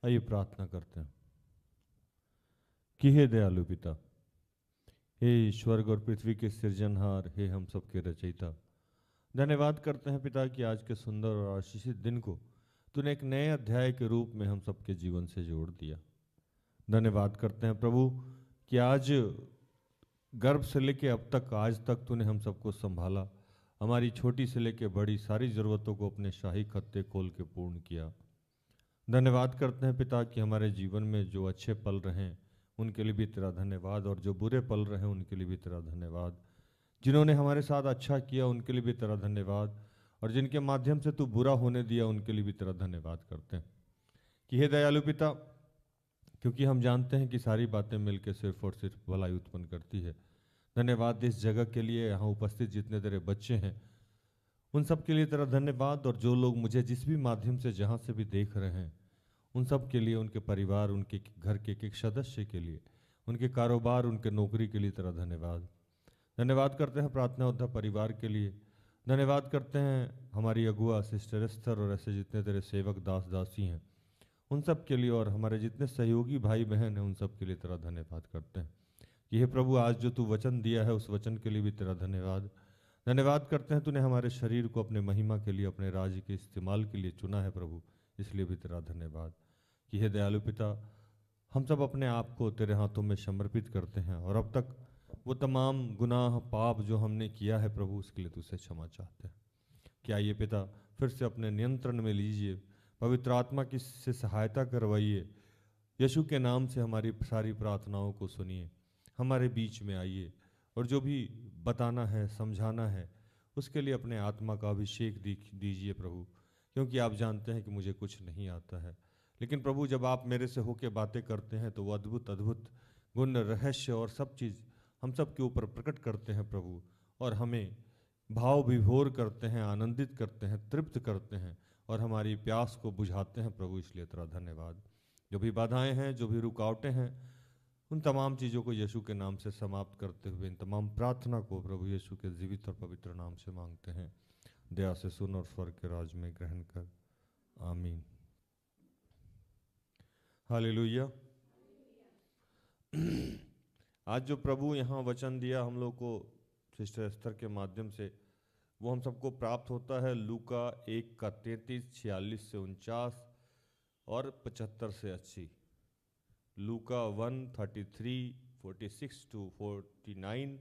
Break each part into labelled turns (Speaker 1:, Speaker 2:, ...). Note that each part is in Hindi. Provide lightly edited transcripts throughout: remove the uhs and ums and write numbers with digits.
Speaker 1: आइए प्रार्थना करते हैं। कि हे दयालु पिता, हे स्वर्ग और पृथ्वी के सृजनहार, हे हम सबके रचयिता, धन्यवाद करते हैं पिता कि आज के सुंदर और आशीषित दिन को तूने एक नए अध्याय के रूप में हम सबके जीवन से जोड़ दिया। धन्यवाद करते हैं प्रभु कि आज गर्भ से लेके अब तक आज तक तूने हम सबको संभाला, हमारी छोटी से लेके बड़ी सारी ज़रूरतों को अपने शाही खत्ते खोल के पूर्ण किया। धन्यवाद करते हैं पिता कि हमारे जीवन में जो अच्छे पल रहे हैं उनके लिए भी तेरा धन्यवाद, और जो बुरे पल रहे हैं उनके लिए भी तेरा धन्यवाद। जिन्होंने हमारे साथ अच्छा किया उनके लिए भी तेरा धन्यवाद, और जिनके माध्यम से तू बुरा होने दिया उनके लिए भी तेरा धन्यवाद करते हैं। कि हे दयालु पिता, क्योंकि हम जानते हैं कि सारी बातें मिलकर सिर्फ और सिर्फ भलाई उत्पन्न करती है। धन्यवाद इस जगह के लिए, यहाँ उपस्थित जितने तेरे बच्चे हैं उन सब के लिए तेरा धन्यवाद, और जो लोग मुझे जिस भी माध्यम से जहाँ से भी देख रहे हैं उन सब के लिए, उनके परिवार, उनके घर के एक सदस्य के लिए, उनके कारोबार, उनके नौकरी के लिए तेरा धन्यवाद। धन्यवाद करते हैं प्रार्थना योद्धा परिवार के लिए। धन्यवाद करते हैं हमारी अगुआ सिस्टर एस्थर और ऐसे जितने तेरे सेवक दास दासी हैं उन सब के लिए, और हमारे जितने सहयोगी भाई बहन हैं उन सब के लिए तेरा धन्यवाद करते हैं। कि हे प्रभु, आज जो तू वचन दिया है उस वचन के लिए भी तेरा धन्यवाद। धन्यवाद करते हैं तूने हमारे शरीर को अपने महिमा के लिए, अपने राज्य के इस्तेमाल के लिए चुना है प्रभु, इसलिए भी तेरा धन्यवाद। कि हे दयालु पिता, हम सब अपने आप को तेरे हाथों में समर्पित करते हैं, और अब तक वो तमाम गुनाह पाप जो हमने किया है प्रभु उसके लिए तुझसे क्षमा चाहते हैं। क्या ये पिता फिर से अपने नियंत्रण में लीजिए, पवित्र आत्मा की से सहायता करवाइए। यीशु के नाम से हमारी सारी प्रार्थनाओं को सुनिए, हमारे बीच में आइए, और जो भी बताना है समझाना है उसके लिए अपने आत्मा का अभिषेक दीजिए प्रभु, क्योंकि आप जानते हैं कि मुझे कुछ नहीं आता है। लेकिन प्रभु, जब आप मेरे से होके बातें करते हैं तो वो अद्भुत अद्भुत गुण, रहस्य और सब चीज़ हम सब के ऊपर प्रकट करते हैं प्रभु, और हमें भाव विभोर करते हैं, आनंदित करते हैं, तृप्त करते हैं, और हमारी प्यास को बुझाते हैं प्रभु। इसलिए तेरा धन्यवाद। जो भी बाधाएं हैं, जो भी रुकावटें हैं, उन तमाम चीज़ों को यीशु के नाम से समाप्त करते हुए इन तमाम प्रार्थना को प्रभु यीशु के जीवित और पवित्र नाम से मांगते हैं। दया से सुन और स्वर्ग के राज में ग्रहण कर, आमीन। हालेलुया। आज जो प्रभु यहाँ वचन दिया हम लोग को सिस्टर एस्थर के माध्यम से, वो हम सबको प्राप्त होता है लूका 1 का 33, 46 से 49 और 75 से 80। लूका 1, 33, 46 टू 49,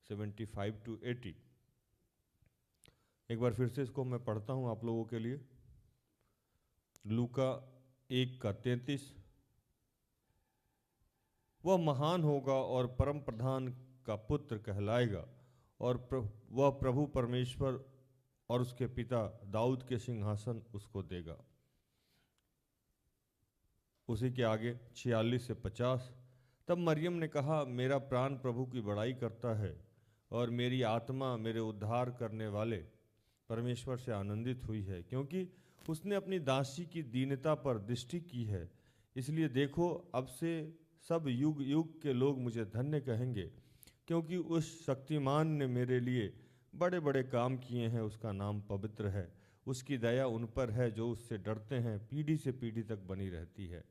Speaker 1: 75 टू 80। एक बार फिर से इसको मैं पढ़ता हूँ आप लोगों के लिए। लूका 1 का 33, वह महान होगा और परम प्रधान का पुत्र कहलाएगा, और वह प्रभु परमेश्वर और उसके पिता दाऊद के सिंहासन उसको देगा। उसी के आगे 46 से 50। तब मरियम ने कहा, मेरा प्राण प्रभु की बड़ाई करता है, और मेरी आत्मा मेरे उद्धार करने वाले परमेश्वर से आनंदित हुई है, क्योंकि उसने अपनी दासी की दीनता पर दृष्टि की है। इसलिए देखो, अब से सब युग युग के लोग मुझे धन्य कहेंगे, क्योंकि उस शक्तिमान ने मेरे लिए बड़े बड़े काम किए हैं। उसका नाम पवित्र है, उसकी दया उन पर है जो उससे डरते हैं, पीढ़ी से पीढ़ी तक बनी रहती है।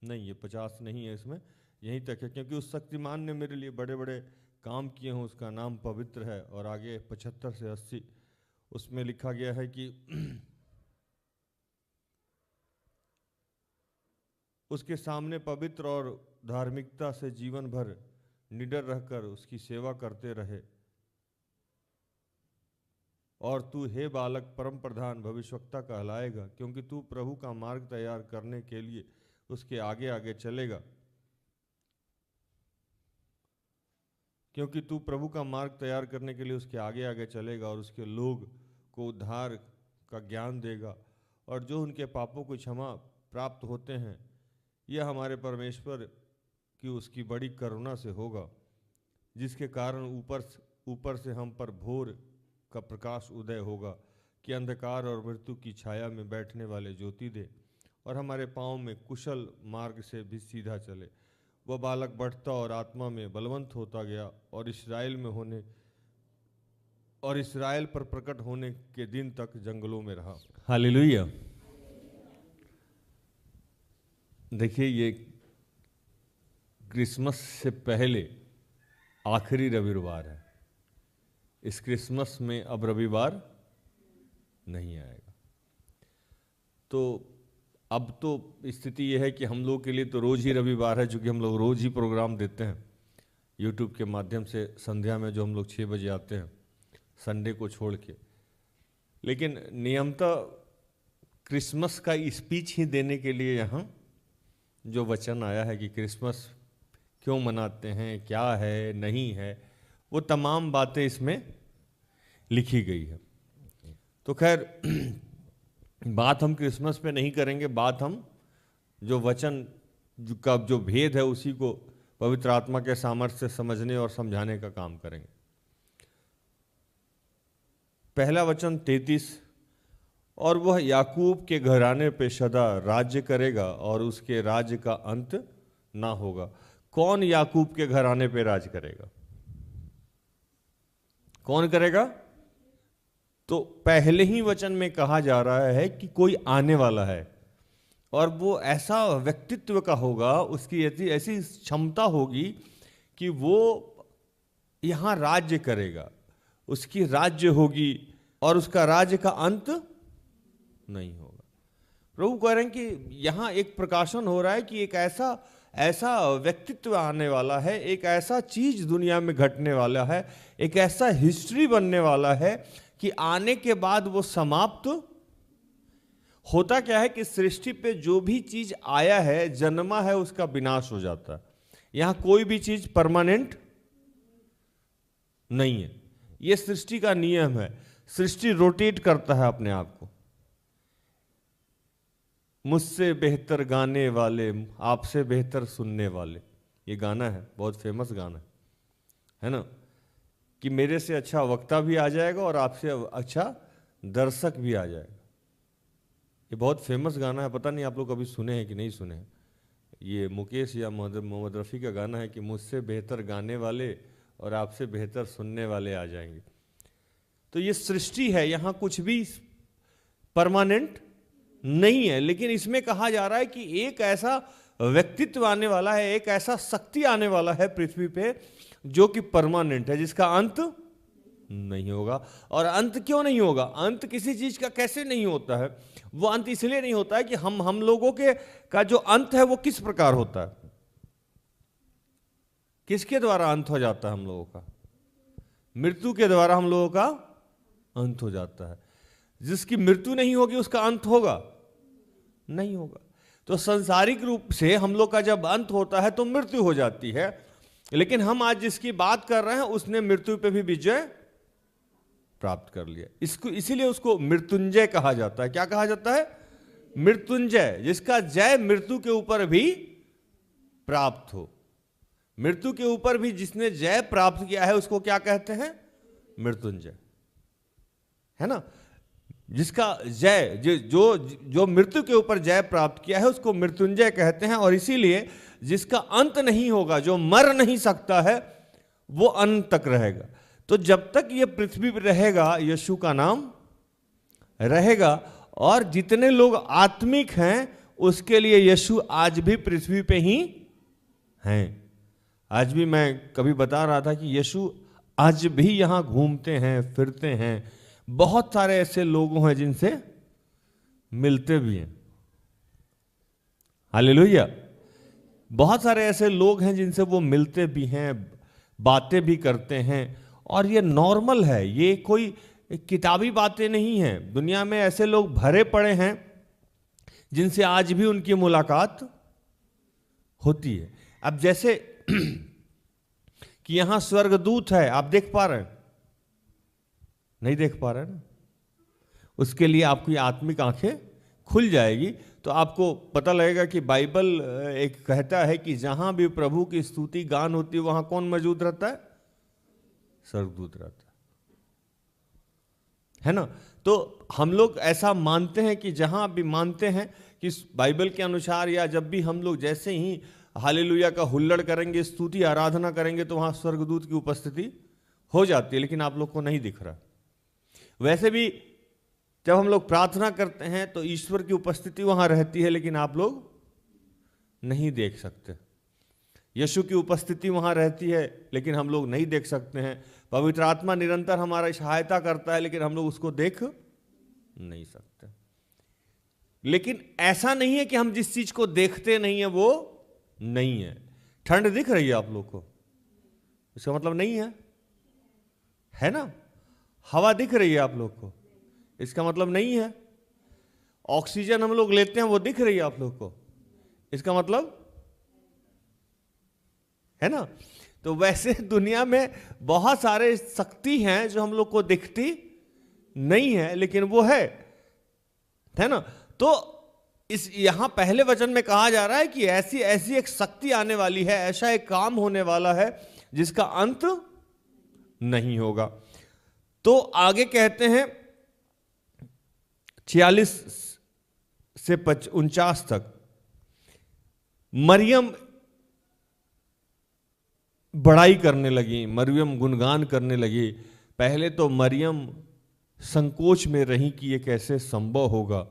Speaker 1: नहीं, ये 50 नहीं है, इसमें यहीं तक है, क्योंकि उस शक्तिमान ने मेरे लिए बड़े बड़े काम किए हैं, उसका नाम पवित्र है। और आगे 75 से 80 उसमें लिखा गया है कि उसके सामने पवित्र और धार्मिकता से जीवन भर निडर रहकर उसकी सेवा करते रहे। और तू हे बालक परम प्रधान भविष्यवक्ता कहलाएगा, क्योंकि तू प्रभु का मार्ग तैयार करने के लिए उसके आगे आगे चलेगा। क्योंकि तू प्रभु का मार्ग तैयार करने के लिए उसके आगे आगे चलेगा, और उसके लोग को उद्धार का ज्ञान देगा, और जो उनके पापों को क्षमा प्राप्त होते हैं, यह हमारे परमेश्वर की उसकी बड़ी करुणा से होगा, जिसके कारण ऊपर से हम पर भोर का प्रकाश उदय होगा, कि अंधकार और मृत्यु की छाया में बैठने वाले ज्योति दे, और हमारे पाँव में कुशल मार्ग से भी सीधा चले। वह बालक बढ़ता और आत्मा में बलवंत होता गया, और इस्राएल में होने और इस्राएल पर प्रकट होने के दिन तक जंगलों में रहा। हालेलुया। देखिए, ये क्रिसमस से पहले आखिरी रविवार है। इस क्रिसमस में अब रविवार नहीं आएगा। तो अब तो स्थिति यह है कि हम लोग के लिए तो रोज ही रविवार है, क्योंकि हम लोग रोज ही प्रोग्राम देते हैं यूट्यूब के माध्यम से संध्या में, जो हम लोग 6 बजे आते हैं संडे को छोड़ के। लेकिन नियमतः क्रिसमस का स्पीच ही देने के लिए यहाँ जो वचन आया है कि क्रिसमस क्यों मनाते हैं, क्या है, नहीं है, वो तमाम बातें इसमें लिखी गई है। तो खैर बात हम क्रिसमस पे नहीं करेंगे, बात हम जो वचन का जो भेद है उसी को पवित्र आत्मा के सामर्थ्य से समझने और समझाने का काम करेंगे। पहला वचन 33, और वह याकूब के घराने पे सदा राज्य करेगा और उसके राज्य का अंत ना होगा। कौन याकूब के घराने पे राज करेगा? कौन करेगा? तो पहले ही वचन में कहा जा रहा है कि कोई आने वाला है और वो ऐसा व्यक्तित्व का होगा, उसकी ऐसी क्षमता होगी कि वो यहाँ राज्य करेगा, उसकी राज्य होगी और उसका राज्य का अंत नहीं होगा। प्रभु कह रहे हैं कि यहाँ एक प्रकाशन हो रहा है कि एक ऐसा व्यक्तित्व आने वाला है, एक ऐसा चीज दुनिया में घटने वाला है, एक ऐसा हिस्ट्री बनने वाला है कि आने के बाद वो समाप्त होता क्या है कि सृष्टि पे जो भी चीज आया है, जन्मा है, उसका विनाश हो जाता है। यहां कोई भी चीज परमानेंट नहीं है। ये सृष्टि का नियम है। सृष्टि रोटेट करता है अपने आप को। मुझसे बेहतर गाने वाले, आपसे बेहतर सुनने वाले, ये गाना है, बहुत फेमस गाना है ना, कि मेरे से अच्छा वक्ता भी आ जाएगा और आपसे अच्छा दर्शक भी आ जाएगा। ये बहुत फेमस गाना है, पता नहीं आप लोग कभी सुने हैं कि नहीं सुने हैं। ये मुकेश या मोहम्मद रफ़ी का गाना है कि मुझसे बेहतर गाने वाले और आपसे बेहतर सुनने वाले आ जाएंगे। तो ये सृष्टि है, यहाँ कुछ भी परमानेंट नहीं है, लेकिन इसमें कहा जा रहा है कि एक ऐसा व्यक्तित्व आने वाला है, एक ऐसा शक्ति आने वाला है पृथ्वी पे जो कि परमानेंट है, जिसका अंत नहीं होगा। और अंत क्यों नहीं होगा? अंत किसी चीज का कैसे नहीं होता है? वो अंत इसलिए नहीं होता है कि हम लोगों के का जो अंत है वो किस प्रकार होता है, किसके द्वारा अंत हो जाता है हम लोगों का? मृत्यु के द्वारा हम लोगों का अंत हो जाता है। जिसकी मृत्यु नहीं होगी उसका अंत होगा? नहीं होगा। तो सांसारिक रूप से हम लोग का जब अंत होता है तो मृत्यु हो जाती है, लेकिन हम आज जिसकी बात कर रहे हैं उसने मृत्यु पे भी विजय प्राप्त कर लिया। इसको इसीलिए उसको मृत्युंजय कहा जाता है। क्या कहा जाता है? मृत्युंजय, जिसका जय मृत्यु के ऊपर भी प्राप्त हो। मृत्यु के ऊपर भी जिसने जय प्राप्त किया है उसको क्या कहते हैं? मृत्युंजय, है ना। जिसका जय जो मृत्यु के ऊपर जय प्राप्त किया है उसको मृत्युंजय कहते हैं। और इसीलिए जिसका अंत नहीं होगा, जो मर नहीं सकता है, वो अंत तक रहेगा। तो जब तक ये पृथ्वी पर रहेगा यीशु का नाम रहेगा। और जितने लोग आत्मिक हैं उसके लिए यीशु आज भी पृथ्वी पे ही हैं। आज भी मैं कभी बता रहा था कि यीशु आज भी यहां घूमते हैं, फिरते हैं। बहुत सारे ऐसे लोग हैं जिनसे मिलते भी हैं। हालेलुया। बहुत सारे ऐसे लोग हैं जिनसे वो मिलते भी हैं, बातें भी करते हैं। और ये नॉर्मल है, ये कोई किताबी बातें नहीं हैं। दुनिया में ऐसे लोग भरे पड़े हैं जिनसे आज भी उनकी मुलाकात होती है। अब जैसे कि यहां स्वर्गदूत है, आप देख पा रहे हैं? नहीं देख पा रहे हैं ना? उसके लिए आपकी आत्मिक आंखें खुल जाएगी तो आपको पता लगेगा कि बाइबल एक कहता है कि जहां भी प्रभु की स्तुति गान होती है वहां कौन मौजूद रहता है? स्वर्गदूत रहता है ना। तो हम लोग ऐसा मानते हैं कि जहां भी मानते हैं कि बाइबल के अनुसार, या जब भी हम लोग जैसे ही हालेलुया का हुल्लड़ करेंगे, स्तुति आराधना करेंगे, तो वहां स्वर्गदूत की उपस्थिति हो जाती है। लेकिन आप लोग को नहीं दिख रहा। वैसे भी जब हम लोग प्रार्थना करते हैं तो ईश्वर की उपस्थिति वहां रहती है, लेकिन आप लोग नहीं देख सकते। यीशु की उपस्थिति वहां रहती है, लेकिन हम लोग नहीं देख सकते हैं। पवित्र आत्मा निरंतर हमारी सहायता करता है, लेकिन हम लोग उसको देख नहीं सकते। लेकिन ऐसा नहीं है कि हम जिस चीज को देखते नहीं है वो नहीं है। ठंड दिख रही है आप लोग को, इसका मतलब नहीं है ना? हवा दिख रही है आप लोग को, इसका मतलब नहीं है। ऑक्सीजन हम लोग लेते हैं वो दिख रही है आप लोग को, इसका मतलब है ना? तो वैसे दुनिया में बहुत सारे शक्ति हैं जो हम लोग को दिखती नहीं है, लेकिन वो है ना? तो इस यहां पहले वचन में कहा जा रहा है कि ऐसी ऐसी एक शक्ति आने वाली है, ऐसा एक काम होने वाला है जिसका अंत नहीं होगा। तो आगे कहते हैं 46 से 49 तक, मरियम बड़ाई करने लगी, मरियम गुणगान करने लगी। पहले तो मरियम संकोच में रही कि ये कैसे संभव होगा,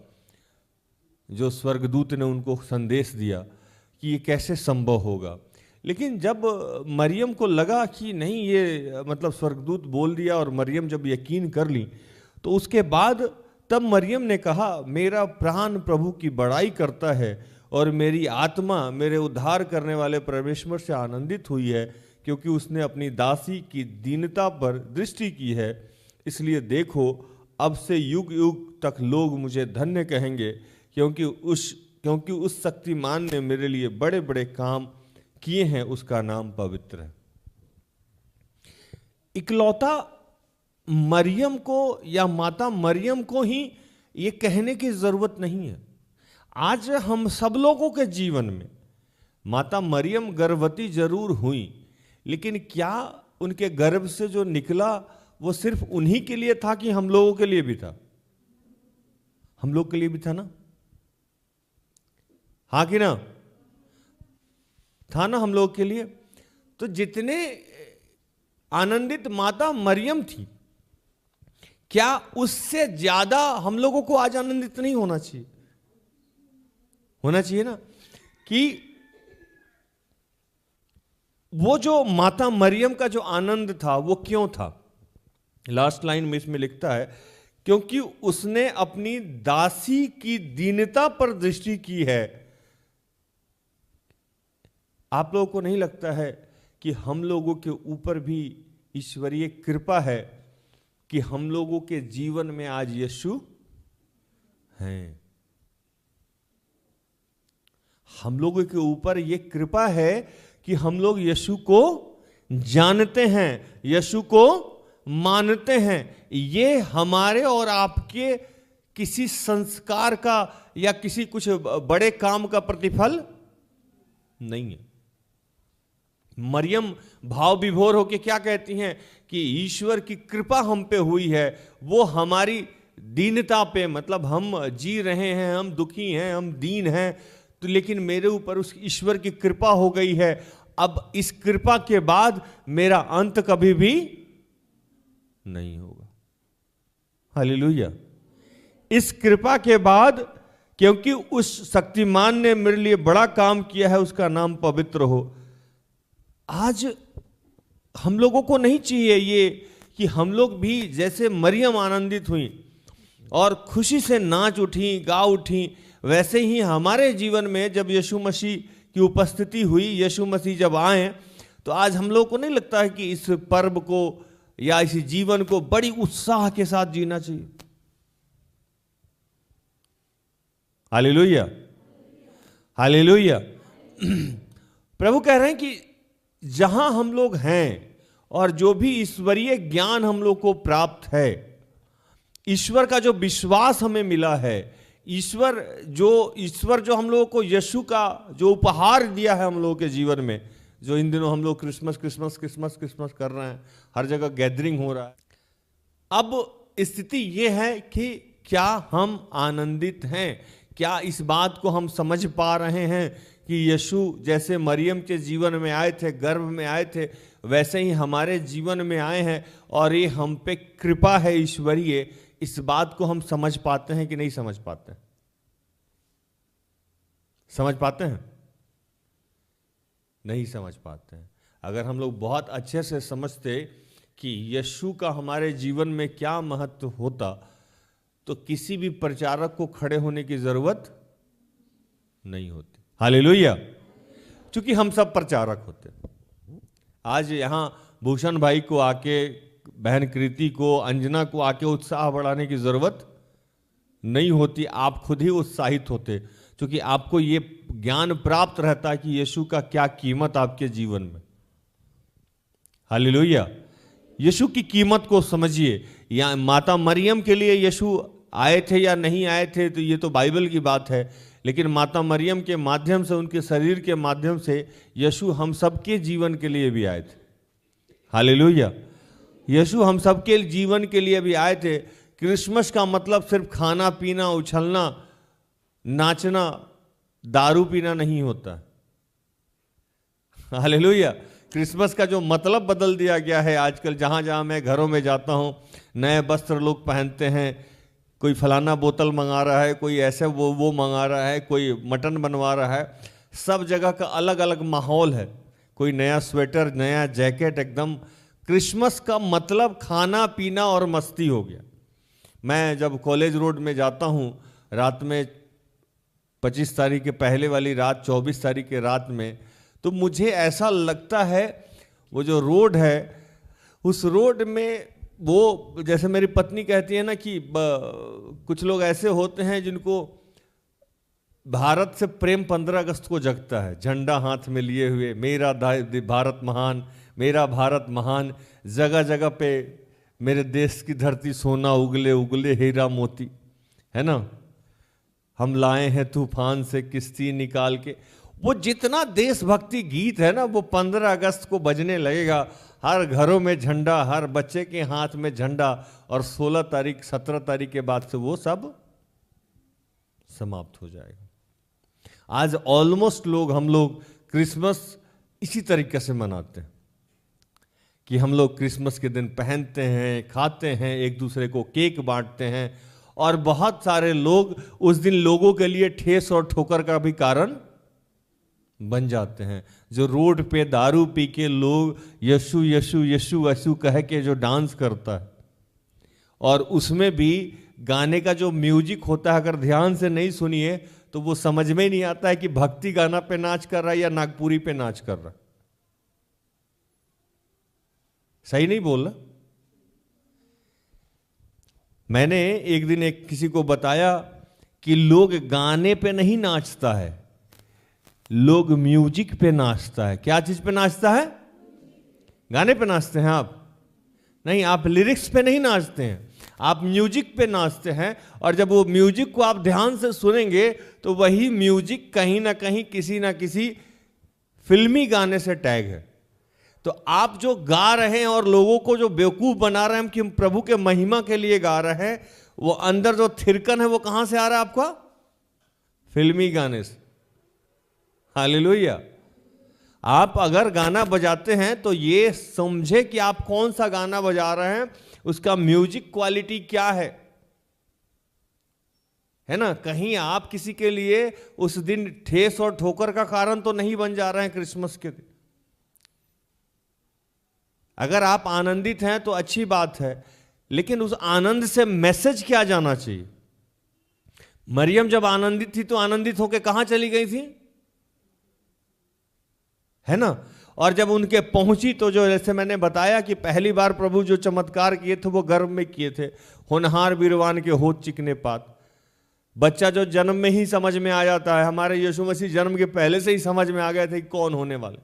Speaker 1: जो स्वर्गदूत ने उनको संदेश दिया कि ये कैसे संभव होगा। लेकिन जब मरियम को लगा कि नहीं, ये मतलब स्वर्गदूत बोल दिया, और मरियम जब यकीन कर ली, तो उसके बाद तब मरियम ने कहा, मेरा प्राण प्रभु की बड़ाई करता है और मेरी आत्मा मेरे उद्धार करने वाले परमेश्वर से आनंदित हुई है, क्योंकि उसने अपनी दासी की दीनता पर दृष्टि की है। इसलिए देखो, अब से युग युग तक लोग मुझे धन्य कहेंगे, क्योंकि उस शक्तिमान ने मेरे लिए बड़े बड़े काम किए हैं, उसका नाम पवित्र है। इकलौता मरियम को या माता मरियम को ही ये कहने की जरूरत नहीं है। आज हम सब लोगों के जीवन में माता मरियम गर्भवती जरूर हुई, लेकिन क्या उनके गर्भ से जो निकला वो सिर्फ उन्हीं के लिए था कि हम लोगों के लिए भी था? हम लोग के लिए भी था ना? हाँ कि ना? था ना हम लोग के लिए। तो जितने आनंदित माता मरियम थी, क्या उससे ज्यादा हम लोगों को आज आनंदित नहीं होना चाहिए? होना चाहिए ना? कि वो जो माता मरियम का जो आनंद था वो क्यों था? लास्ट लाइन में इसमें लिखता है, क्योंकि उसने अपनी दासी की दीनता पर दृष्टि की है। आप लोगों को नहीं लगता है कि हम लोगों के ऊपर भी ईश्वरीय कृपा है कि हम लोगों के जीवन में आज यीशु हैं? हम लोगों के ऊपर यह कृपा है कि हम लोग यीशु को जानते हैं, यीशु को मानते हैं। ये हमारे और आपके किसी संस्कार का या किसी कुछ बड़े काम का प्रतिफल नहीं है। मरियम भाव विभोर होकर क्या कहती हैं कि ईश्वर की कृपा हम पे हुई है, वो हमारी दीनता पे, मतलब हम जी रहे हैं, हम दुखी हैं, हम दीन हैं, तो लेकिन मेरे ऊपर उस ईश्वर की कृपा हो गई है। अब इस कृपा के बाद मेरा अंत कभी भी नहीं होगा। हालेलुया। इस कृपा के बाद, क्योंकि उस शक्तिमान ने मेरे लिए बड़ा काम किया है, उसका नाम पवित्र हो। आज हम लोगों को नहीं चाहिए ये कि हम लोग भी जैसे मरियम आनंदित हुई और खुशी से नाच उठी, गा उठी, वैसे ही हमारे जीवन में जब यीशु मसीह की उपस्थिति हुई, यीशु मसीह जब आए, तो आज हम लोग को नहीं लगता है कि इस पर्व को या इस जीवन को बड़ी उत्साह के साथ जीना चाहिए? Hallelujah, hallelujah. प्रभु कह रहे हैं कि जहां हम लोग हैं और जो भी ईश्वरीय ज्ञान हम लोग को प्राप्त है, ईश्वर का जो विश्वास हमें मिला है, ईश्वर जो हम लोगों को यीशु का जो उपहार दिया है हम लोगों के जीवन में, जो इन दिनों हम लोग क्रिसमस क्रिसमस क्रिसमस क्रिसमस कर रहे हैं, हर जगह गैदरिंग हो रहा है। अब स्थिति ये है कि क्या हम आनंदित हैं? क्या इस बात को हम समझ पा रहे हैं कि यीशु जैसे मरियम के जीवन में आए थे, गर्भ में आए थे, वैसे ही हमारे जीवन में आए हैं और ये हम पे कृपा है ईश्वरीय। इस बात को हम समझ पाते हैं कि नहीं समझ पाते हैं? समझ पाते हैं? नहीं समझ पाते हैं। अगर हम लोग बहुत अच्छे से समझते कि यीशु का हमारे जीवन में क्या महत्व होता, तो किसी भी प्रचारक को खड़े होने की जरूरत नहीं होती। हालेलुया। क्योंकि हम सब प्रचारक होते हैं। आज यहां भूषण भाई को आके, बहन कृति को, अंजना को आके उत्साह बढ़ाने की जरूरत नहीं होती। आप खुद ही उत्साहित होते, क्योंकि आपको ये ज्ञान प्राप्त रहता है कि यीशु का क्या कीमत आपके जीवन में। हालेलुया। यीशु की कीमत को समझिए। या माता मरियम के लिए यीशु आए थे या नहीं आए थे, तो ये तो बाइबल की बात है, लेकिन माता मरियम के माध्यम से, उनके शरीर के माध्यम से यीशु हम सबके जीवन के लिए भी आए थे। हालेलुया। यीशु हम सबके जीवन के लिए भी आए थे। क्रिसमस का मतलब सिर्फ खाना पीना, उछलना, नाचना, दारू पीना नहीं होता। हालेलुया। क्रिसमस का जो मतलब बदल दिया गया है आजकल। जहां जहां मैं घरों में जाता हूं, नए वस्त्र लोग पहनते हैं। कोई फलाना बोतल मंगा रहा है, कोई ऐसे वो मंगा रहा है, कोई मटन बनवा रहा है। सब जगह का अलग अलग माहौल है। कोई नया स्वेटर, नया जैकेट, एकदम क्रिसमस का मतलब खाना पीना और मस्ती हो गया। मैं जब कॉलेज रोड में जाता हूं रात में, 25 तारीख के पहले वाली रात, 24 तारीख के रात में, तो मुझे ऐसा लगता है वो जो रोड है, उस रोड में वो, जैसे मेरी पत्नी कहती है ना कि कुछ लोग ऐसे होते हैं जिनको भारत से प्रेम 15 अगस्त को जगता है, झंडा हाथ में लिए हुए, मेरा भारत महान, मेरा भारत महान। जगह जगह पे मेरे देश की धरती सोना उगले उगले हीरा मोती, है ना। हम लाए हैं तूफान से किश्ती निकाल के। वो जितना देशभक्ति गीत है ना, वो 15 अगस्त को बजने लगेगा। हर घरों में झंडा, हर बच्चे के हाथ में झंडा, और 16 तारीख 17 तारीख के बाद से वो सब समाप्त हो जाएगा। आज ऑलमोस्ट हम लोग क्रिसमस इसी तरीके से मनाते हैं कि हम लोग क्रिसमस के दिन पहनते हैं, खाते हैं, एक दूसरे को केक बांटते हैं, और बहुत सारे लोग उस दिन लोगों के लिए ठेस और ठोकर का भी कारण बन जाते हैं। जो रोड पे दारू पी के लोग यीशु यीशु यीशु यीशु कह के जो डांस करता है, और उसमें भी गाने का जो म्यूजिक होता है, अगर ध्यान से नहीं सुनिए तो वो समझ में नहीं आता है कि भक्ति गाना पे नाच कर रहा है या नागपुरी पे नाच कर रहा है। सही नहीं बोल रहा? मैंने एक दिन किसी को बताया कि लोग गाने पे नहीं नाचता है, लोग म्यूजिक पे नाचता है। क्या चीज पे नाचता है? गाने पे नाचते हैं आप? नहीं, आप लिरिक्स पे नहीं नाचते हैं, आप म्यूजिक पे नाचते हैं। और जब वो म्यूजिक को आप ध्यान से सुनेंगे तो वही म्यूजिक कहीं ना कहीं किसी ना किसी फिल्मी गाने से टैग है। तो आप जो गा रहे हैं और लोगों को जो बेवकूफ बना रहे हैं कि हम प्रभु के महिमा के लिए गा रहे हैं, वो अंदर जो थिरकन है वो कहां से आ रहा है आपका? फिल्मी गाने से। हालेलुया। आप अगर गाना बजाते हैं तो ये समझे कि आप कौन सा गाना बजा रहे हैं, उसका म्यूजिक क्वालिटी क्या है ना। कहीं आप किसी के लिए उस दिन ठेस और ठोकर का कारण तो नहीं बन जा रहे हैं क्रिसमस के दिन। अगर आप आनंदित हैं तो अच्छी बात है, लेकिन उस आनंद से मैसेज क्या जाना चाहिए? मरियम जब आनंदित थी तो आनंदित होकर कहां चली गई थी, है ना। और जब उनके पहुंची तो जो, जैसे मैंने बताया कि पहली बार प्रभु जो चमत्कार किए थे वो गर्भ में किए थे। होनहार बीरवान के होठ चिकने पात। बच्चा जो जन्म में ही समझ में आ जाता है, हमारे यीशु मसीह जन्म के पहले से ही समझ में आ गए थे कि कौन होने वाले।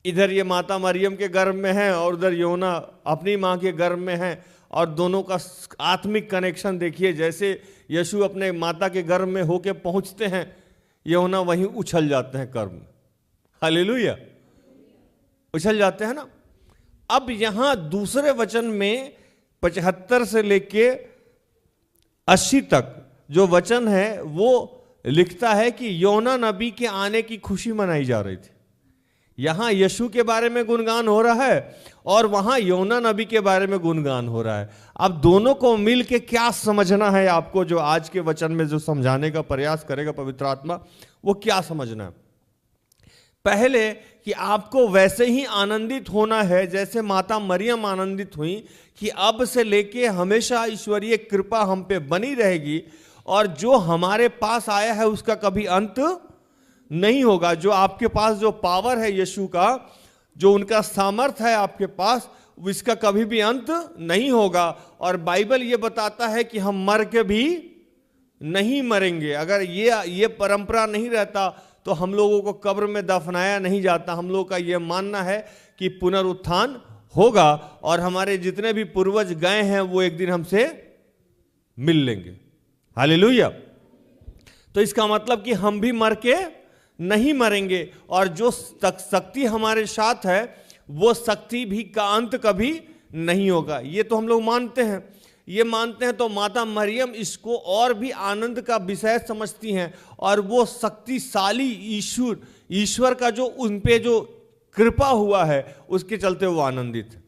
Speaker 1: इधर ये माता मरियम के गर्भ में है और उधर यूहन्ना अपनी मां के गर्भ में है, और दोनों का आत्मिक कनेक्शन देखिए। जैसे यीशु अपने माता के गर्भ में होके पहुंचते हैं, यूहन्ना वहीं उछल जाते हैं गर्भ में। हालेलुया। उछल जाते हैं ना। अब यहां दूसरे वचन में 75 से लेके 80 तक जो वचन है वो लिखता है कि यूहन्ना नबी के आने की खुशी मनाई जा रही थी। यहां यीशु के बारे में गुणगान हो रहा है और वहां योना नबी के बारे में गुणगान हो रहा है। अब दोनों को मिल के क्या समझना है आपको, जो आज के वचन में जो समझाने का प्रयास करेगा पवित्र आत्मा, वो क्या समझना है? पहले कि आपको वैसे ही आनंदित होना है जैसे माता मरियम आनंदित हुई कि अब से लेके हमेशा ईश्वरीय कृपा हम पे बनी रहेगी और जो हमारे पास आया है उसका कभी अंत नहीं होगा। जो आपके पास जो पावर है यीशु का, जो उनका सामर्थ है आपके पास, इसका कभी भी अंत नहीं होगा। और बाइबल ये बताता है कि हम मर के भी नहीं मरेंगे। अगर ये परंपरा नहीं रहता तो हम लोगों को कब्र में दफनाया नहीं जाता। हम लोगों का ये मानना है कि पुनरुत्थान होगा और हमारे जितने भी पूर्वज गए हैं वो एक दिन हमसे मिल लेंगे। हालेलुया। तो इसका मतलब कि हम भी मर के नहीं मरेंगे और जो शक्ति हमारे साथ है वो शक्ति भी का अंत कभी नहीं होगा। ये तो हम लोग मानते हैं। ये मानते हैं तो माता मरियम इसको और भी आनंद का विषय समझती हैं और वो शक्तिशाली ईश्वर का जो उन पे जो कृपा हुआ है उसके चलते वो आनंदित है।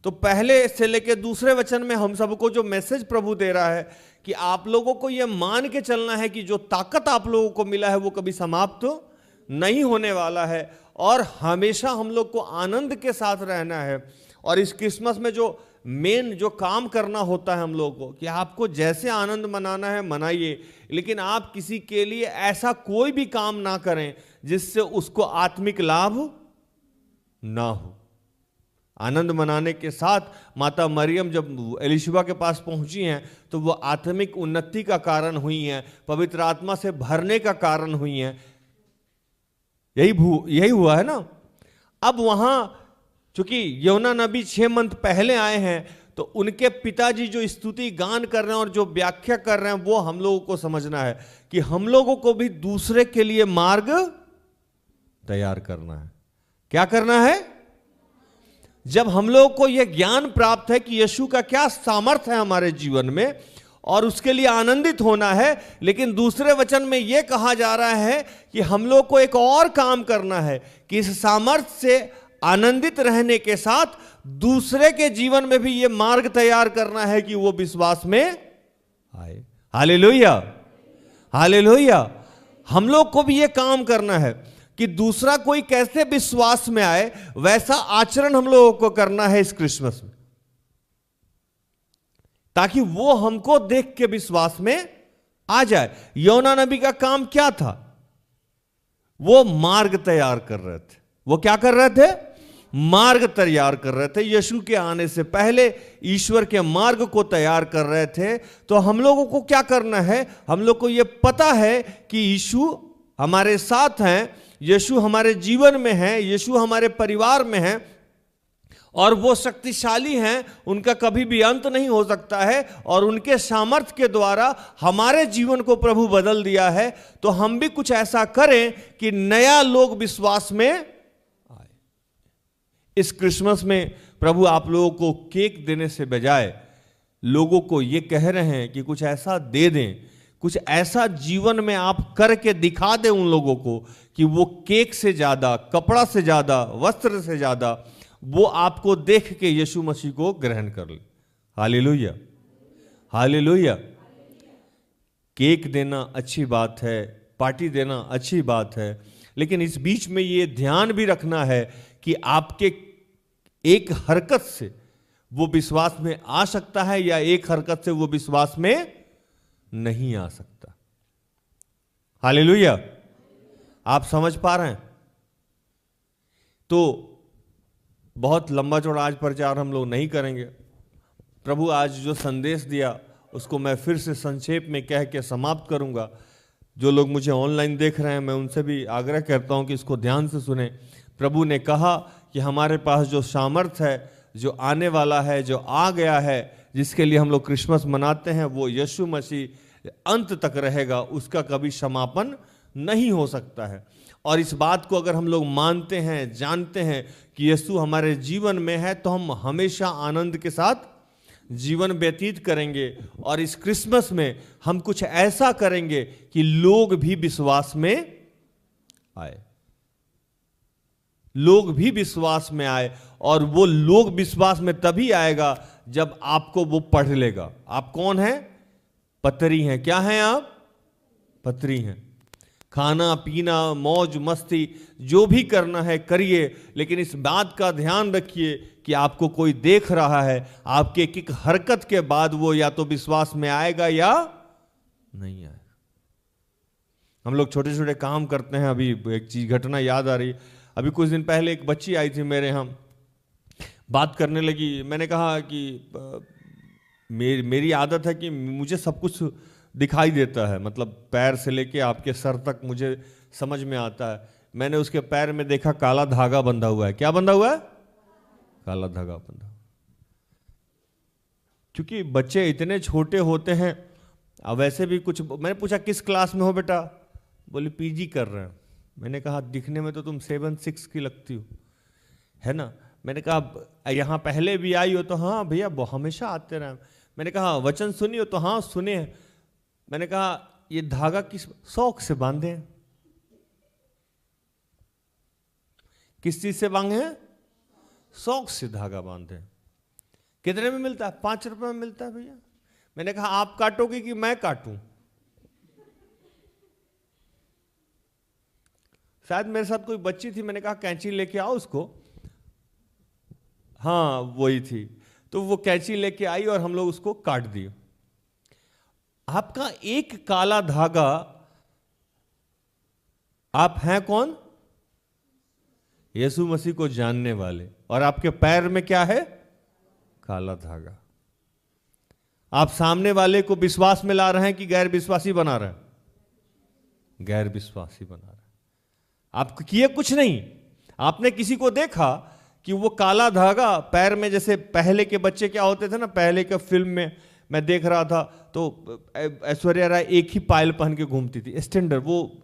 Speaker 1: तो पहले से लेकर दूसरे वचन में हम सबको जो मैसेज प्रभु दे रहा है कि आप लोगों को यह मान के चलना है कि जो ताकत आप लोगों को मिला है वो कभी समाप्त नहीं होने वाला है और हमेशा हम लोग को आनंद के साथ रहना है। और इस क्रिसमस में जो मेन जो काम करना होता है हम लोगों को कि आपको जैसे आनंद मनाना है मनाइए, लेकिन आप किसी के लिए ऐसा कोई भी काम ना करें जिससे उसको आत्मिक लाभ ना हो। आनंद मनाने के साथ माता मरियम जब एलिशबा के पास पहुंची हैं तो वो आत्मिक उन्नति का कारण हुई हैं, पवित्र आत्मा से भरने का कारण हुई हैं। यही हुआ है ना। अब वहां चूंकि योना नबी 6 मंथ पहले आए हैं तो उनके पिताजी जो स्तुति गान कर रहे हैं और जो व्याख्या कर रहे हैं वो हम लोगों को समझना है कि हम लोगों को भी दूसरे के लिए मार्ग तैयार करना है। क्या करना है? जब हम लोगों को यह ज्ञान प्राप्त है कि यीशु का क्या सामर्थ है हमारे जीवन में और उसके लिए आनंदित होना है, लेकिन दूसरे वचन में यह कहा जा रहा है कि हम लोग को एक और काम करना है कि इस सामर्थ से आनंदित रहने के साथ दूसरे के जीवन में भी यह मार्ग तैयार करना है कि वो विश्वास में आए। Hallelujah, hallelujah. हम लोग को भी यह काम करना है कि दूसरा कोई कैसे विश्वास में आए वैसा आचरण हम लोगों को करना है इस क्रिसमस में, ताकि वो हमको देख के विश्वास में आ जाए। योना नबी का काम क्या था? वो मार्ग तैयार कर रहे थे। वो क्या कर रहे थे? मार्ग तैयार कर रहे थे। यीशु के आने से पहले ईश्वर के मार्ग को तैयार कर रहे थे। तो हम लोगों को क्या करना है? हम लोग को यह पता है कि यीशु हमारे साथ हैं, यीशु हमारे जीवन में है, यीशु हमारे परिवार में है और वो शक्तिशाली हैं, उनका कभी भी अंत नहीं हो सकता है और उनके सामर्थ्य के द्वारा हमारे जीवन को प्रभु बदल दिया है। तो हम भी कुछ ऐसा करें कि नया लोग विश्वास में आए। इस क्रिसमस में प्रभु आप लोगों को केक देने से बजाय लोगों को ये कह रहे हैं कि कुछ ऐसा दे दें, कुछ ऐसा जीवन में आप करके दिखा दें उन लोगों को कि वो केक से ज्यादा, कपड़ा से ज्यादा, वस्त्र से ज्यादा वो आपको देख के यीशु मसीह को ग्रहण कर ले। Hallelujah, hallelujah. केक देना अच्छी बात है, पार्टी देना अच्छी बात है, लेकिन इस बीच में ये ध्यान भी रखना है कि आपके एक हरकत से वो विश्वास में आ सकता है या एक हरकत से वो विश्वास में नहीं आ सकता। हालेलुया। आप समझ पा रहे हैं? तो बहुत लंबा चौड़ा आज प्रचार हम लोग नहीं करेंगे। प्रभु आज जो संदेश दिया उसको मैं फिर से संक्षेप में कह के समाप्त करूंगा। जो लोग मुझे ऑनलाइन देख रहे हैं मैं उनसे भी आग्रह करता हूं कि इसको ध्यान से सुने। प्रभु ने कहा कि हमारे पास जो सामर्थ है, जो आने वाला है, जो आ गया है, जिसके लिए हम लोग क्रिसमस मनाते हैं, वो यीशु मसीह अंत तक रहेगा, उसका कभी समापन नहीं हो सकता है। और इस बात को अगर हम लोग मानते हैं, जानते हैं कि यीशु हमारे जीवन में है, तो हम हमेशा आनंद के साथ जीवन व्यतीत करेंगे। और इस क्रिसमस में हम कुछ ऐसा करेंगे कि लोग भी विश्वास में आए। लोग भी विश्वास में आए, और वो लोग विश्वास में तभी आएगा जब आपको वो पढ़ लेगा। आप कौन हैं? पतरी हैं। क्या हैं आप? पतरी हैं। खाना पीना मौज मस्ती जो भी करना है करिए, लेकिन इस बात का ध्यान रखिए कि आपको कोई देख रहा है। आपके एक एक हरकत के बाद वो या तो विश्वास में आएगा या नहीं आएगा। हम लोग छोटे छोटे काम करते हैं। अभी एक चीज घटना याद आ रही, अभी कुछ दिन पहले एक बच्ची आई थी मेरे यहाँ, बात करने लगी। मैंने कहा कि मेरी आदत है कि मुझे सब कुछ दिखाई देता है, मतलब पैर से लेके आपके सर तक मुझे समझ में आता है। मैंने उसके पैर में देखा काला धागा बंधा हुआ है। क्या बंधा हुआ है? काला धागा बंधा। क्योंकि बच्चे इतने छोटे होते हैं। अब वैसे भी कुछ, मैंने पूछा किस क्लास में हो बेटा? बोले पीजी कर रहे हैं। मैंने कहा दिखने में तो तुम 7-6 की लगती हो, है ना। मैंने कहा यहाँ पहले भी आई हो? तो हाँ भैया वो हमेशा आते रहे। मैंने कहा वचन सुनी हो? तो हाँ सुने हैं। मैंने कहा ये धागा किस शौक से बांधे हैं? किस चीज से बांधे हैं? शौक से धागा बांधे हैं। कितने में मिलता है? 5 रुपए में मिलता है भैया। मैंने कहा आप काटोगे कि मैं काटूं? शायद मेरे साथ कोई बच्ची थी, मैंने कहा कैंची लेके आओ उसको। हाँ वही थी। तो वो कैंची लेके आई और हम लोग उसको काट दिए। आपका एक काला धागा, आप हैं कौन? यीशु मसीह को जानने वाले, और आपके पैर में क्या है? काला धागा। आप सामने वाले को विश्वास में ला रहे हैं कि गैर विश्वासी बना रहे हैं? गैर विश्वासी बना रहे हैं। आप किए कुछ नहीं। आपने किसी को देखा कि वो काला धागा पैर में, जैसे पहले के बच्चे क्या होते थे ना, पहले के फिल्म में मैं देख रहा था तो ऐश्वर्या राय एक ही पायल पहन के घूमती थी, स्टैंडर्ड। वो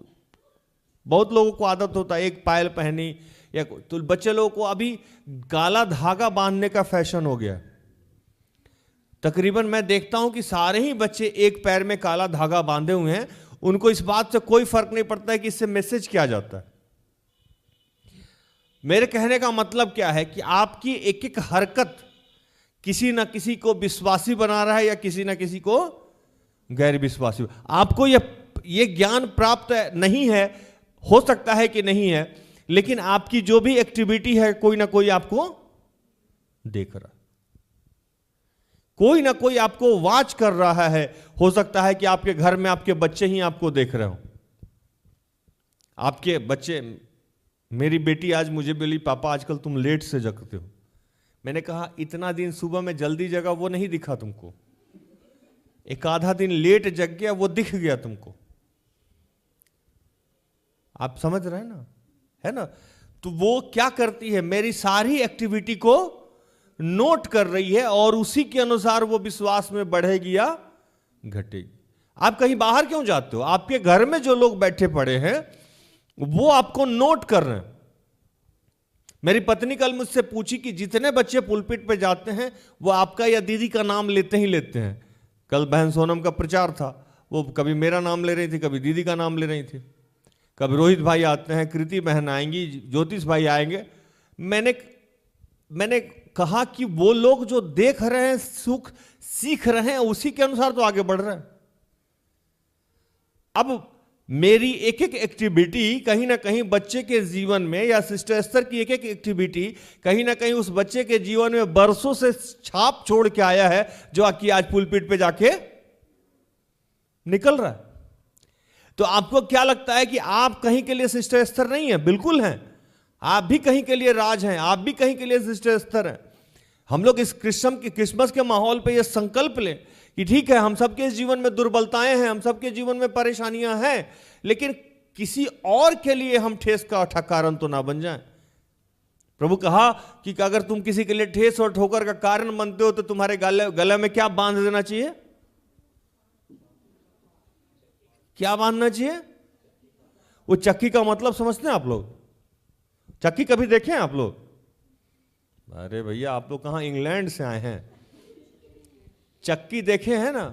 Speaker 1: बहुत लोगों को आदत होता है एक पायल पहनी, या तो बच्चे लोगों को अभी काला धागा बांधने का फैशन हो गया। तकरीबन मैं देखता हूं कि सारे ही बच्चे एक पैर में काला धागा बांधे हुए हैं। उनको इस बात से कोई फर्क नहीं पड़ता है कि इससे मैसेज क्या जाता है। मेरे कहने का मतलब क्या है कि आपकी एक एक हरकत किसी ना किसी को विश्वासी बना रहा है या किसी ना किसी को गैर विश्वासी। आपको ये ज्ञान प्राप्त नहीं है, हो सकता है कि नहीं है, लेकिन आपकी जो भी एक्टिविटी है कोई ना कोई आपको देख रहा है, कोई ना कोई आपको वॉच कर रहा है। हो सकता है कि आपके घर में आपके बच्चे ही आपको देख रहे हो। आपके बच्चे, मेरी बेटी आज मुझे बोली पापा आजकल तुम लेट से जगते हो। मैंने कहा इतना दिन सुबह में जल्दी जगा वो नहीं दिखा तुमको, एक आधा दिन लेट जग गया वो दिख गया तुमको। आप समझ रहे हैं ना, है ना। तो वो क्या करती है, मेरी सारी एक्टिविटी को नोट कर रही है और उसी के अनुसार वो विश्वास में बढ़ेगी या घटेगी। आप कहीं बाहर क्यों जाते हो? आपके घर में जो लोग बैठे पड़े हैं वो आपको नोट कर रहे हैं। मेरी पत्नी कल मुझसे पूछी कि जितने बच्चे पुलपिट पे जाते हैं वो आपका या दीदी का नाम लेते ही लेते हैं। कल बहन सोनम का प्रचार था, वो कभी मेरा नाम ले रही थी, कभी दीदी का नाम ले रही थी। कभी रोहित भाई आते हैं, कृति बहन आएंगी, ज्योतिष भाई आएंगे। मैंने कहा कि वो लोग जो देख रहे हैं, सुख सीख रहे हैं, उसी के अनुसार तो आगे बढ़ रहे हैं। अब मेरी एक एक एक्टिविटी कहीं ना कहीं बच्चे के जीवन में, या सिस्टर एस्तर की एक एक एक्टिविटी कहीं ना कहीं उस बच्चे के जीवन में बरसों से छाप छोड़ के आया है, जो कि आज पुलपिट पे जाके निकल रहा है। तो आपको क्या लगता है कि आप कहीं के लिए सिस्टर एस्तर नहीं है? बिल्कुल हैं। आप भी कहीं के लिए राज हैं, आप भी कहीं के लिए सिस्टर एस्तर हैं। हम लोग इस क्रिसमस के माहौल पे ये संकल्प लें कि ठीक है, हम सबके जीवन में दुर्बलताएं हैं, हम सबके जीवन में परेशानियां हैं, लेकिन किसी और के लिए हम ठेस का कारण तो ना बन जाएं। प्रभु कहा कि अगर तुम किसी के लिए ठेस और ठोकर का कारण बनते हो तो तुम्हारे गले में क्या बांध देना चाहिए? क्या बांधना चाहिए? वो चक्की का मतलब समझते हैं आप लोग? चक्की कभी देखे हैं आप लोग? अरे भैया आप लोग कहां इंग्लैंड से आए हैं? चक्की देखे हैं ना?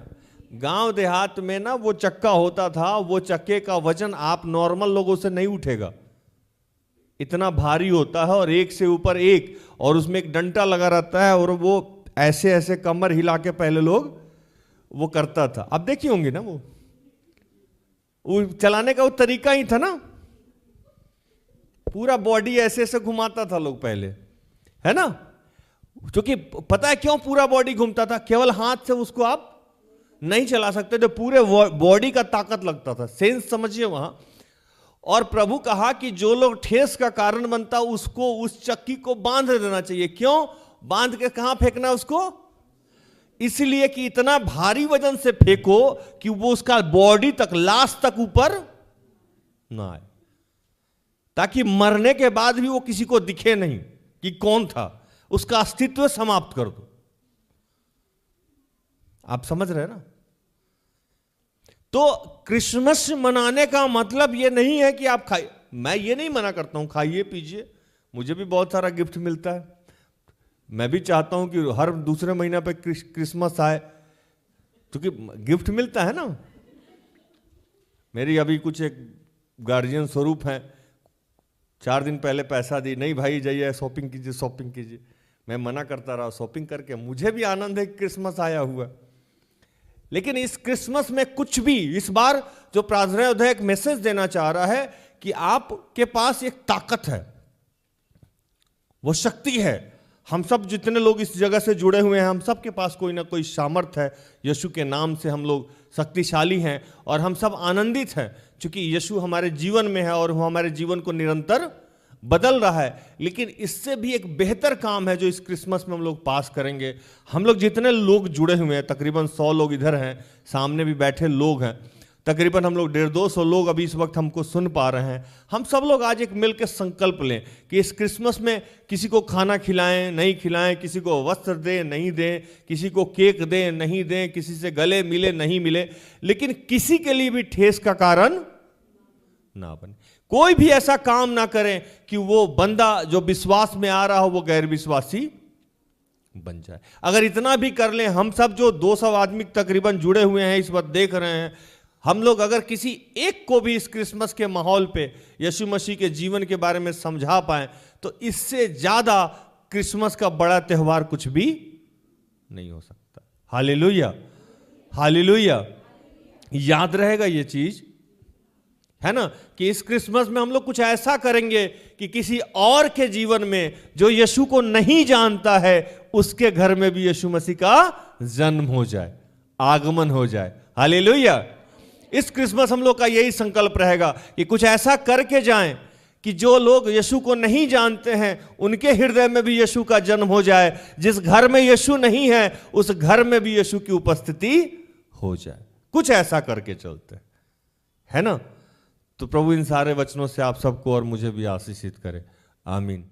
Speaker 1: गांव देहात में ना वो चक्का होता था, वो चक्के का वजन आप नॉर्मल लोगों से नहीं उठेगा। इतना भारी होता है और एक से ऊपर एक, और उसमें एक डंटा लगा रहता है, और वो ऐसे ऐसे कमर हिला के पहले लोग वो करता था। आप देखी होंगे ना, वो चलाने का वो तरीका ही था ना, पूरा बॉडी ऐसे ऐसे घुमाता था लोग पहले, है ना। क्योंकि पता है क्यों पूरा बॉडी घूमता था? केवल हाथ से उसको आप नहीं चला सकते थे, पूरे बॉडी का ताकत लगता था। सेंस समझिए वहां। और प्रभु कहा कि जो लोग ठेस का कारण बनता उसको, उस चक्की को बांध देना चाहिए। क्यों बांध के? कहां फेंकना उसको? इसलिए कि इतना भारी वजन से फेंको कि वो उसका बॉडी तक, लाश तक ऊपर ना आए, ताकि मरने के बाद भी वो किसी को दिखे नहीं कि कौन था, उसका अस्तित्व समाप्त कर दो। आप समझ रहे हैं ना? तो क्रिसमस मनाने का मतलब ये नहीं है कि आप खाइए। मैं ये नहीं मना करता हूं, खाइए पीजिए, मुझे भी बहुत सारा गिफ्ट मिलता है। मैं भी चाहता हूं कि हर दूसरे महीना पे क्रिसमस आए, क्योंकि गिफ्ट मिलता है ना। मेरी अभी कुछ एक गार्जियन स्वरूप हैं, 4 दिन पहले पैसा दी, नहीं भाई जाइए शॉपिंग कीजिए, शॉपिंग कीजिए। मैं मना करता रहा शॉपिंग करके, मुझे भी आनंद है कि क्रिसमस आया हुआ। लेकिन इस क्रिसमस में कुछ भी, इस बार जो प्रार्थना योद्धा एक मैसेज देना चाह रहा है कि आपके पास एक ताकत है, वो शक्ति है। हम सब जितने लोग इस जगह से जुड़े हुए हैं, हम सब के पास कोई ना कोई सामर्थ्य है। यीशु के नाम से हम लोग शक्तिशाली हैं और हम सब आनंदित हैं, क्योंकि यीशु हमारे जीवन में है और वो हमारे जीवन को निरंतर बदल रहा है। लेकिन इससे भी एक बेहतर काम है जो इस क्रिसमस में हम लोग पास करेंगे। हम लोग जितने लोग जुड़े हुए हैं, तकरीबन 100 लोग इधर हैं, सामने भी बैठे लोग हैं, तकरीबन हम लोग 150-200 लोग अभी इस वक्त हमको सुन पा रहे हैं। हम सब लोग आज एक मिलकर संकल्प लें कि इस क्रिसमस में किसी को खाना खिलाएं, नहीं खिलाएं, किसी को वस्त्र दें, नहीं दें, किसी को केक दें, नहीं दें, किसी से गले मिले, नहीं मिले, लेकिन किसी के लिए भी ठेस का कारण ना बने। कोई भी ऐसा काम ना करें कि वो बंदा जो विश्वास में आ रहा हो वो गैर विश्वासी बन जाए। अगर इतना भी कर लें, हम सब जो 200 आदमी तकरीबन जुड़े हुए हैं, इस वक्त देख रहे हैं, हम लोग अगर किसी एक को भी इस क्रिसमस के माहौल पे यीशु मसीह के जीवन के बारे में समझा पाए, तो इससे ज्यादा क्रिसमस का बड़ा त्योहार कुछ भी नहीं हो सकता। Hallelujah, hallelujah. याद रहेगा ये चीज, है ना, कि इस क्रिसमस में हम लोग कुछ ऐसा करेंगे कि किसी और के जीवन में जो यीशु को नहीं जानता है, उसके घर में भी यीशु मसीह का जन्म हो जाए, आगमन हो जाए। हालेलुया। इस क्रिसमस हम लोग का यही संकल्प रहेगा कि कुछ ऐसा करके जाएं कि जो लोग यीशु को नहीं जानते हैं, उनके हृदय में भी यीशु का जन्म हो जाए। जिस घर में यीशु नहीं है, उस घर में भी यीशु की उपस्थिति हो जाए। कुछ ऐसा करके चलते है ना। तो प्रभु इन सारे वचनों से आप सबको और मुझे भी आशीषित करे। आमीन।